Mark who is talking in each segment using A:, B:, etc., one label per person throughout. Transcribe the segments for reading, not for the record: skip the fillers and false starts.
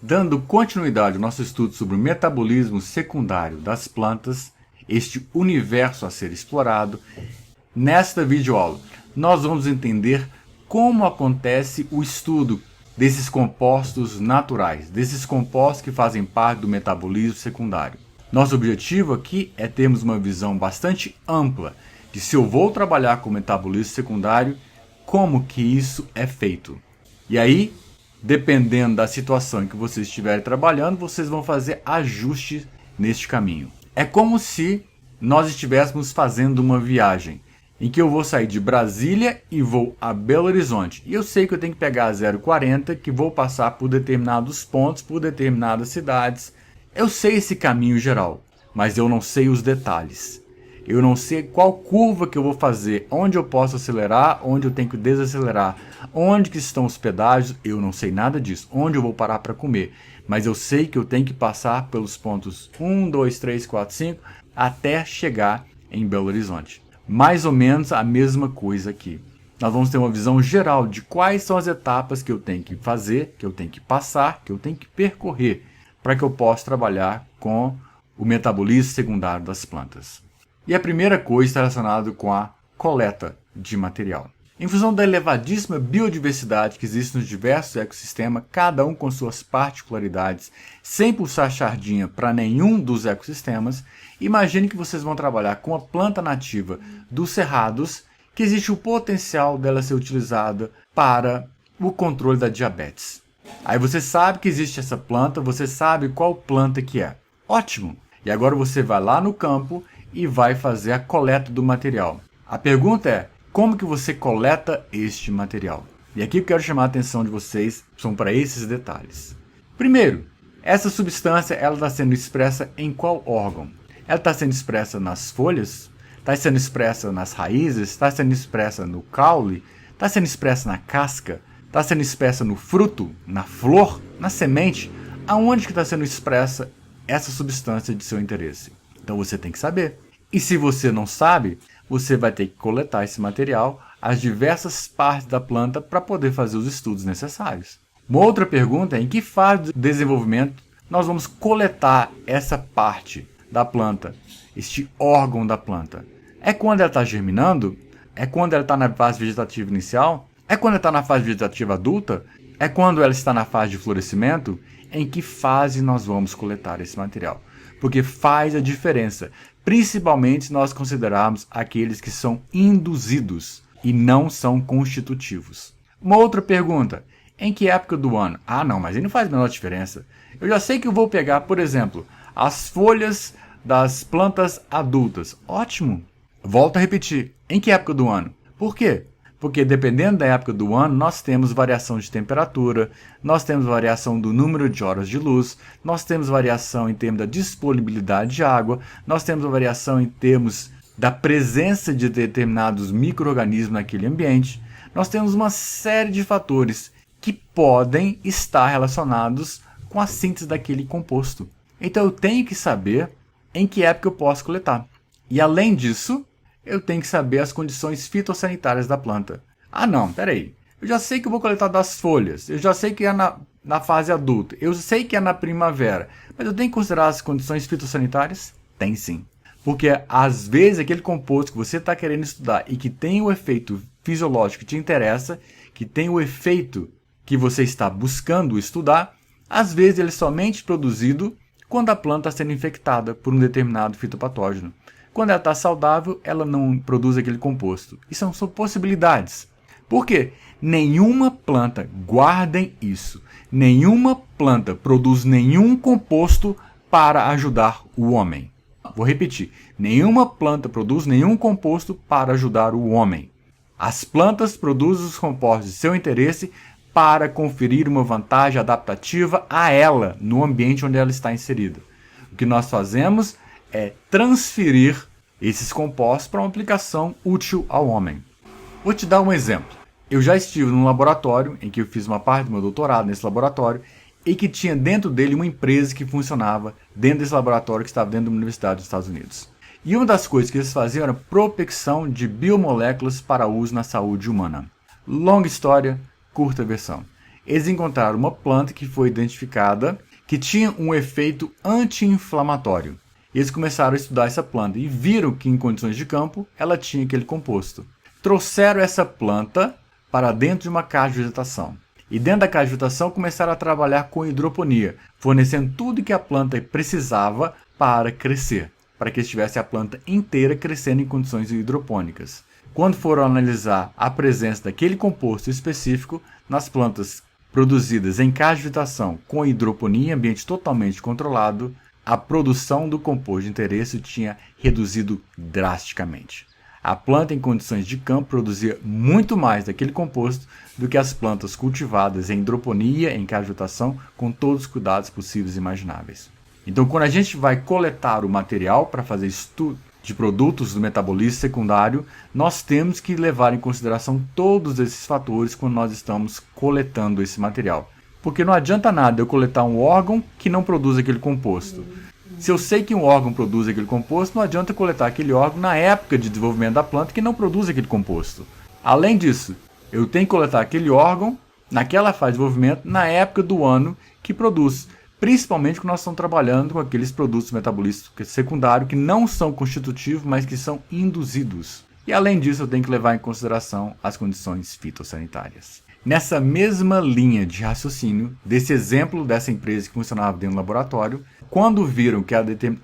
A: Dando continuidade ao nosso estudo sobre o metabolismo secundário das plantas, este universo a ser explorado, nesta videoaula nós vamos entender como acontece o estudo desses compostos naturais, desses compostos que fazem parte do metabolismo secundário. Nosso objetivo aqui é termos uma visão bastante ampla de se eu vou trabalhar com metabolismo secundário, como que isso é feito. E aí, dependendo da situação em que vocês estiverem trabalhando, vocês vão fazer ajustes neste caminho. É como se nós estivéssemos fazendo uma viagem, em que eu vou sair de Brasília e vou a Belo Horizonte. E eu sei que eu tenho que pegar a 040, que vou passar por determinados pontos, por determinadas cidades. Eu sei esse caminho geral, mas eu não sei os detalhes. Eu não sei qual curva que eu vou fazer, onde eu posso acelerar, onde eu tenho que desacelerar, onde que estão os pedágios, eu não sei nada disso, onde eu vou parar para comer. Mas eu sei que eu tenho que passar pelos pontos 1, 2, 3, 4, 5, até chegar em Belo Horizonte. Mais ou menos a mesma coisa aqui. Nós vamos ter uma visão geral de quais são as etapas que eu tenho que fazer, que eu tenho que passar, que eu tenho que percorrer, para que eu possa trabalhar com o metabolismo secundário das plantas. E a primeira coisa está relacionada com a coleta de material. Em função da elevadíssima biodiversidade que existe nos diversos ecossistemas, cada um com suas particularidades, sem puxar sardinha para nenhum dos ecossistemas, imagine que vocês vão trabalhar com a planta nativa dos cerrados, que existe o potencial dela ser utilizada para o controle da diabetes. Aí você sabe que existe essa planta, você sabe qual planta que é. Ótimo! E agora você vai lá no campo e vai fazer a coleta do material. A pergunta é, como que você coleta este material? E aqui eu quero chamar a atenção de vocês, são para esses detalhes. Primeiro, essa substância ela está sendo expressa em qual órgão? Ela está sendo expressa nas folhas? Está sendo expressa nas raízes? Está sendo expressa no caule? Está sendo expressa na casca? Está sendo expressa no fruto? Na flor? Na semente? Aonde que está sendo expressa essa substância de seu interesse? Então você tem que saber. E se você não sabe, você vai ter que coletar esse material, as diversas partes da planta, para poder fazer os estudos necessários. Uma outra pergunta é em que fase do desenvolvimento nós vamos coletar essa parte da planta, este órgão da planta. É quando ela está germinando? É quando ela está na fase vegetativa inicial? É quando ela está na fase vegetativa adulta? É quando ela está na fase de florescimento? Em que fase nós vamos coletar esse material? Porque faz a diferença, principalmente se nós considerarmos aqueles que são induzidos e não são constitutivos. Uma outra pergunta, em que época do ano? Ah não, mas aí não faz a menor diferença. Eu já sei que eu vou pegar, por exemplo, as folhas das plantas adultas. Ótimo! Volto a repetir, em que época do ano? Por quê? Porque dependendo da época do ano, nós temos variação de temperatura, nós temos variação do número de horas de luz, nós temos variação em termos da disponibilidade de água, nós temos variação em termos da presença de determinados micro-organismos naquele ambiente. Nós temos uma série de fatores que podem estar relacionados com a síntese daquele composto. Então eu tenho que saber em que época eu posso coletar. E além disso, eu tenho que saber as condições fitossanitárias da planta. Ah não, peraí. Eu já sei que eu vou coletar das folhas. Eu já sei que é na fase adulta. Eu sei que é na primavera. Mas eu tenho que considerar as condições fitossanitárias? Tem sim. Porque às vezes aquele composto que você está querendo estudar e que tem o efeito fisiológico que te interessa, que tem o efeito que você está buscando estudar, às vezes ele é somente produzido quando a planta está sendo infectada por um determinado fitopatógeno. Quando ela está saudável, ela não produz aquele composto. Isso são possibilidades. Por quê? Nenhuma planta, guardem isso, nenhuma planta produz nenhum composto para ajudar o homem. Vou repetir, nenhuma planta produz nenhum composto para ajudar o homem. As plantas produzem os compostos de seu interesse para conferir uma vantagem adaptativa a ela no ambiente onde ela está inserida. O que nós fazemos é transferir esses compostos para uma aplicação útil ao homem. Vou te dar um exemplo. Eu já estive num laboratório em que eu fiz uma parte do meu doutorado nesse laboratório e que tinha dentro dele uma empresa que funcionava dentro desse laboratório que estava dentro de uma universidade dos Estados Unidos. E uma das coisas que eles faziam era prospecção de biomoléculas para uso na saúde humana. Longa história, curta versão. eles encontraram uma planta que foi identificada que tinha um efeito anti-inflamatório. Eles começaram a estudar essa planta e viram que em condições de campo ela tinha aquele composto. Trouxeram essa planta para dentro de uma caixa de vegetação. E dentro da caixa de vegetação começaram a trabalhar com hidroponia, fornecendo tudo que a planta precisava para crescer, para que estivesse a planta inteira crescendo em condições hidropônicas. Quando foram analisar a presença daquele composto específico nas plantas produzidas em caixa de vegetação com hidroponia em ambiente totalmente controlado, a produção do composto de interesse tinha reduzido drasticamente. A planta em condições de campo produzia muito mais daquele composto do que as plantas cultivadas em hidroponia, em caixa de vegetação, com todos os cuidados possíveis e imagináveis. Então, quando a gente vai coletar o material para fazer estudo de produtos do metabolismo secundário, nós temos que levar em consideração todos esses fatores quando nós estamos coletando esse material. Porque não adianta nada eu coletar um órgão que não produz aquele composto. Se eu sei que um órgão produz aquele composto, não adianta coletar aquele órgão na época de desenvolvimento da planta que não produz aquele composto. Além disso, eu tenho que coletar aquele órgão naquela fase de desenvolvimento na época do ano que produz. Principalmente quando nós estamos trabalhando com aqueles produtos metabolísticos secundários que não são constitutivos, mas que são induzidos. E além disso, eu tenho que levar em consideração as condições fitossanitárias. Nessa mesma linha de raciocínio, desse exemplo dessa empresa que funcionava dentro do laboratório, quando viram que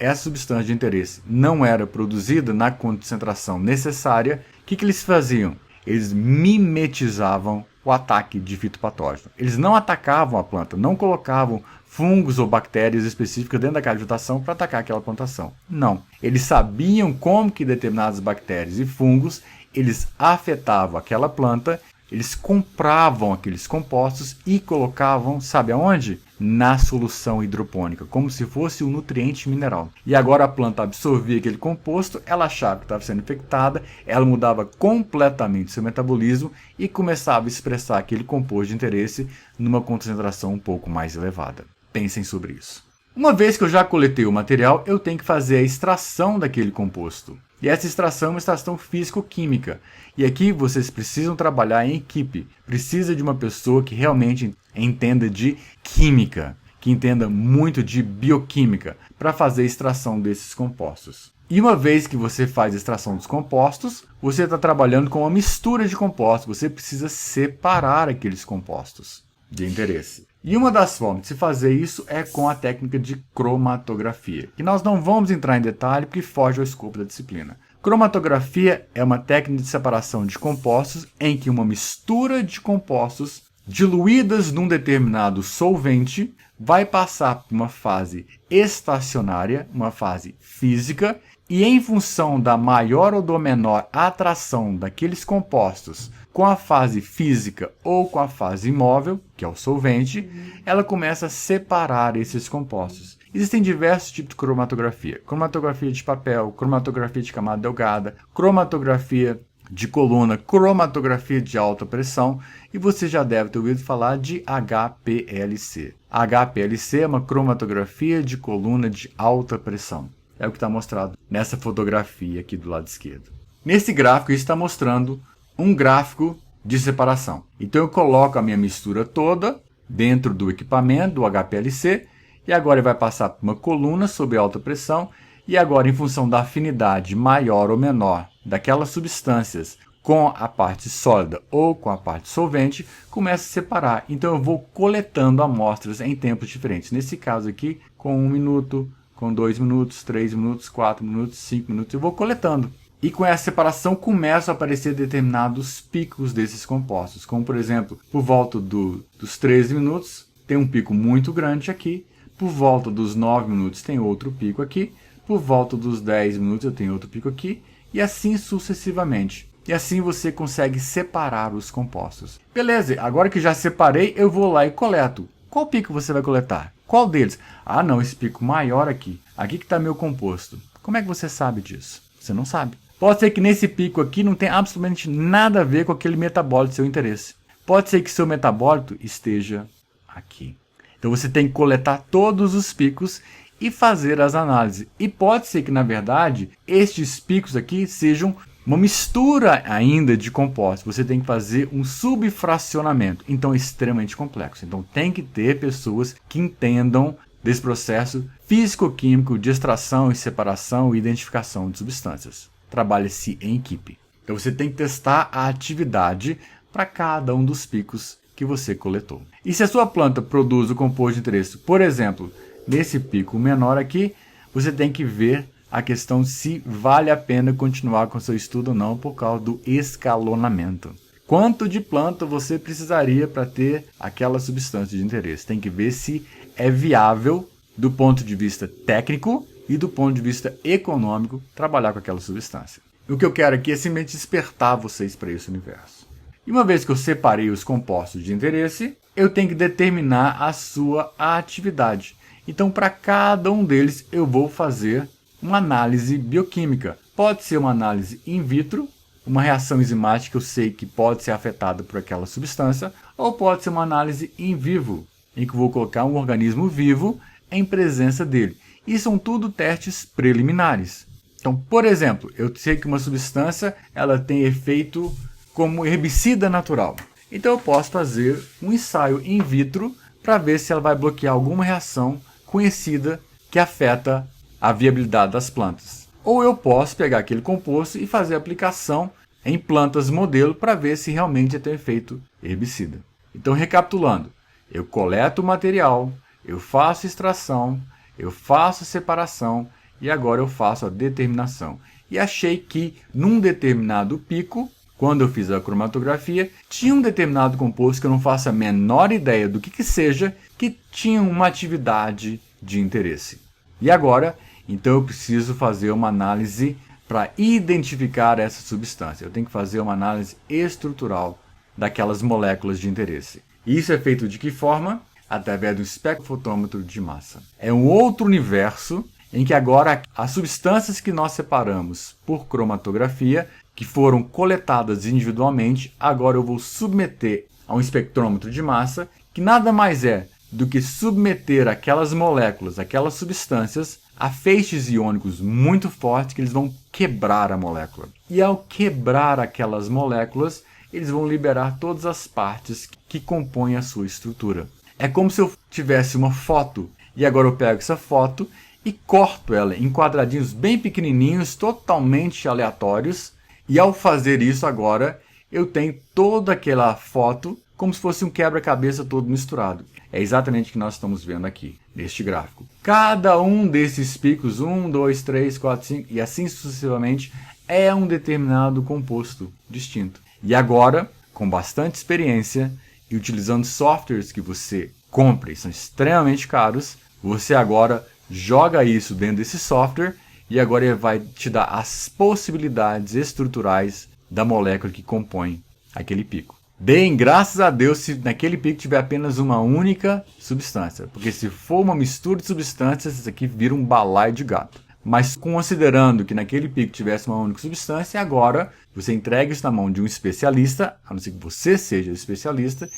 A: essa substância de interesse não era produzida na concentração necessária, o que eles faziam? Eles mimetizavam o ataque de fitopatógeno. Eles não atacavam a planta, não colocavam fungos ou bactérias específicas dentro da caixa de vegetação para atacar aquela plantação. Não. Eles sabiam como que determinadas bactérias e fungos eles afetavam aquela planta, eles compravam aqueles compostos e colocavam, sabe aonde? Na solução hidropônica, como se fosse um nutriente mineral. E agora a planta absorvia aquele composto, ela achava que estava sendo infectada, ela mudava completamente seu metabolismo e começava a expressar aquele composto de interesse numa concentração um pouco mais elevada. Pensem sobre isso. Uma vez que eu já coletei o material, eu tenho que fazer a extração daquele composto. E essa extração é uma extração físico-química. E aqui vocês precisam trabalhar em equipe. Precisa de uma pessoa que realmente entenda de química, que entenda muito de bioquímica, para fazer a extração desses compostos. E uma vez que você faz a extração dos compostos, você está trabalhando com uma mistura de compostos. Você precisa separar aqueles compostos de interesse. E uma das formas de se fazer isso é com a técnica de cromatografia, que nós não vamos entrar em detalhe porque foge ao escopo da disciplina. Cromatografia é uma técnica de separação de compostos em que uma mistura de compostos diluídas num determinado solvente vai passar por uma fase estacionária, uma fase física, e em função da maior ou da menor atração daqueles compostos com a fase física ou com a fase imóvel, que é o solvente, ela começa a separar esses compostos. Existem diversos tipos de cromatografia. Cromatografia de papel, cromatografia de camada delgada, cromatografia de coluna, cromatografia de alta pressão, e você já deve ter ouvido falar de HPLC. HPLC é uma cromatografia de coluna de alta pressão. É o que está mostrado nessa fotografia aqui do lado esquerdo. Nesse gráfico, isso está mostrando um gráfico de separação. Então eu coloco a minha mistura toda dentro do equipamento, do HPLC, e agora ele vai passar por uma coluna sob alta pressão, e agora, em função da afinidade maior ou menor daquelas substâncias com a parte sólida ou com a parte solvente, começa a separar. Então eu vou coletando amostras em tempos diferentes. Nesse caso aqui, com 1 minuto, com 2 minutos, 3 minutos, 4 minutos, 5 minutos, eu vou coletando. E com essa separação começam a aparecer determinados picos desses compostos, como por exemplo, por volta dos 13 minutos tem um pico muito grande aqui, por volta dos 9 minutos tem outro pico aqui, por volta dos 10 minutos eu tenho outro pico aqui, e assim sucessivamente. E assim você consegue separar os compostos. Beleza, agora que já separei, eu vou lá e coleto. Qual pico você vai coletar? Qual deles? Ah não, esse pico maior aqui. Aqui que está meu composto. Como é que você sabe disso? Você não sabe. Pode ser que nesse pico aqui não tenha absolutamente nada a ver com aquele metabólito de seu interesse. Pode ser que seu metabólito esteja aqui. Então você tem que coletar todos os picos e fazer as análises. E pode ser que, na verdade, estes picos aqui sejam uma mistura ainda de compostos. Você tem que fazer um subfracionamento. Então é extremamente complexo. Então tem que ter pessoas que entendam desse processo físico-químico de extração e separação e identificação de substâncias. Trabalha-se em equipe. Então você tem que testar a atividade para cada um dos picos que você coletou. E se a sua planta produz o composto de interesse, por exemplo, nesse pico menor aqui, você tem que ver a questão se vale a pena continuar com seu estudo ou não por causa do escalonamento. Quanto de planta você precisaria para ter aquela substância de interesse? Tem que ver se é viável do ponto de vista técnico e do ponto de vista econômico trabalhar com aquela substância. O que eu quero aqui é simplesmente despertar vocês para esse universo. E uma vez que eu separei os compostos de interesse, eu tenho que determinar a sua atividade. Então, para cada um deles, eu vou fazer uma análise bioquímica. Pode ser uma análise in vitro, uma reação enzimática que eu sei que pode ser afetada por aquela substância, ou pode ser uma análise in vivo, em que eu vou colocar um organismo vivo em presença dele. E são tudo testes preliminares. Então, por exemplo, eu sei que uma substância ela tem efeito como herbicida natural. Então eu posso fazer um ensaio in vitro para ver se ela vai bloquear alguma reação conhecida que afeta a viabilidade das plantas. Ou eu posso pegar aquele composto e fazer aplicação em plantas modelo para ver se realmente tem efeito herbicida. Então, recapitulando, eu coleto o material, eu faço extração, eu faço separação e agora eu faço a determinação. E achei que num determinado pico, quando eu fiz a cromatografia, tinha um determinado composto que eu não faço a menor ideia do que seja, que tinha uma atividade de interesse. E agora, então eu preciso fazer uma análise para identificar essa substância. Eu tenho que fazer uma análise estrutural daquelas moléculas de interesse. E isso é feito de que forma? Através do espectrofotômetro de massa. É um outro universo em que agora as substâncias que nós separamos por cromatografia, que foram coletadas individualmente, agora eu vou submeter a um espectrômetro de massa, que nada mais é do que submeter aquelas moléculas, aquelas substâncias, a feixes iônicos muito fortes que eles vão quebrar a molécula. E ao quebrar aquelas moléculas, eles vão liberar todas as partes que compõem a sua estrutura. É como se eu tivesse uma foto, e agora eu pego essa foto e corto ela em quadradinhos bem pequenininhos, totalmente aleatórios, e ao fazer isso agora, eu tenho toda aquela foto como se fosse um quebra-cabeça todo misturado. É exatamente o que nós estamos vendo aqui, neste gráfico. Cada um desses picos, 1, 2, 3, 4, 5, e assim sucessivamente, é um determinado composto distinto. E agora, com bastante experiência, e utilizando softwares que você compra e são extremamente caros, você agora joga isso dentro desse software e agora ele vai te dar as possibilidades estruturais da molécula que compõe aquele pico. Deem graças a Deus se naquele pico tiver apenas uma única substância, porque se for uma mistura de substâncias, isso aqui vira um balaio de gato. Mas considerando que naquele pico tivesse uma única substância, agora você entrega isso na mão de um especialista, a não ser que você seja especialista,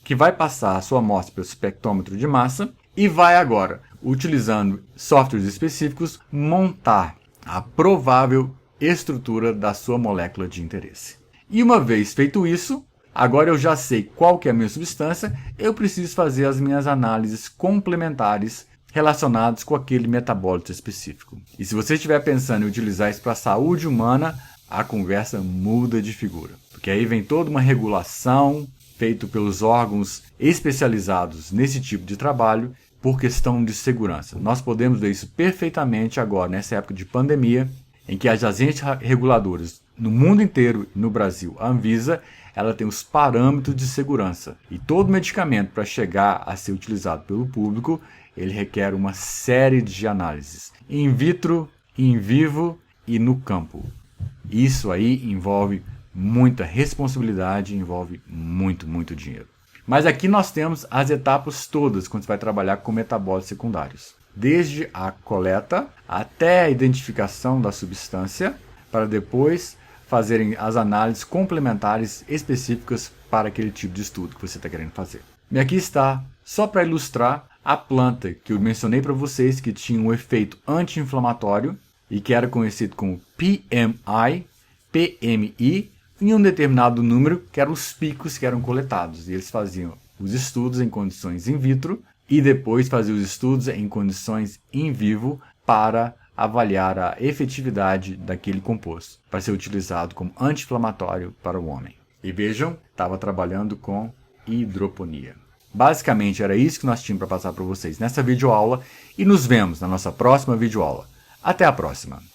A: que vai passar a sua amostra pelo espectrômetro de massa e vai agora, utilizando softwares específicos, montar a provável estrutura da sua molécula de interesse. E uma vez feito isso, agora eu já sei qual que é a minha substância, eu preciso fazer as minhas análises complementares relacionadas com aquele metabólito específico. E se você estiver pensando em utilizar isso para a saúde humana, a conversa muda de figura. Porque aí vem toda uma regulação feita pelos órgãos especializados nesse tipo de trabalho por questão de segurança. Nós podemos ver isso perfeitamente agora, nessa época de pandemia, em que as agentes reguladoras no mundo inteiro, no Brasil, a Anvisa, ela tem os parâmetros de segurança. E todo medicamento, para chegar a ser utilizado pelo público, ele requer uma série de análises. In vitro, in vivo e no campo. Isso aí envolve muita responsabilidade, envolve muito dinheiro. Mas aqui nós temos as etapas todas quando você vai trabalhar com metabólitos secundários. Desde a coleta até a identificação da substância, para depois fazerem as análises complementares específicas para aquele tipo de estudo que você está querendo fazer. E aqui está, só para ilustrar, a planta que eu mencionei para vocês que tinha um efeito anti-inflamatório e que era conhecido como PMI, PMI em um determinado número, que eram os picos que eram coletados. E eles faziam os estudos em condições in vitro e depois faziam os estudos em condições in vivo para avaliar a efetividade daquele composto, para ser utilizado como anti-inflamatório para o homem. E vejam, estava trabalhando com hidroponia. Basicamente era isso que nós tínhamos para passar para vocês nessa videoaula e nos vemos na nossa próxima videoaula. Até a próxima!